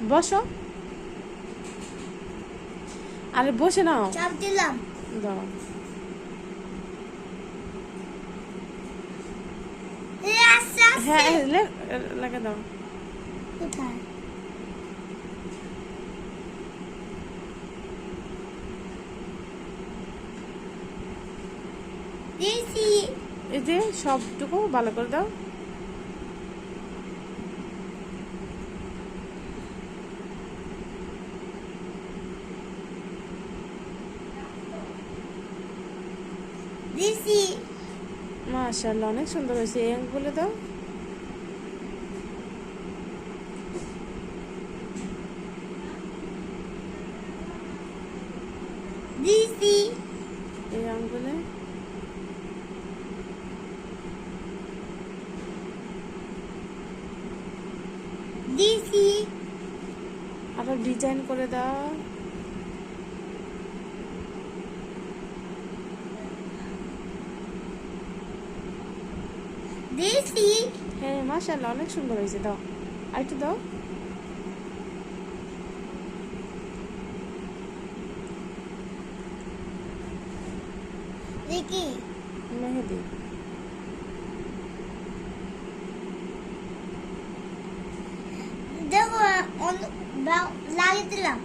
বসো, আরে বসে নাও। চাপ দিলাম। দাও। আস্তে আস্তে। হ্যাঁ লেখা দাও। কোথায়? দিছি। এই যে সবটুকু ভালো করে দাও। দিছি। মাশাআল্লাহ, অনেক সুন্দর হয়েছে। এই আঙ্গুলে দাও। দিছি। এই আঙ্গুলে। দিছি। আরো ডিজাইন করে দাও। দিছি। হ্যাঁ মাশাআল্লাহ, অনেক সুন্দর হয়েছে। দাও, আরেকটু দাও। দেখি। মেহেদি। দেখো লাগিয়ে দিলাম।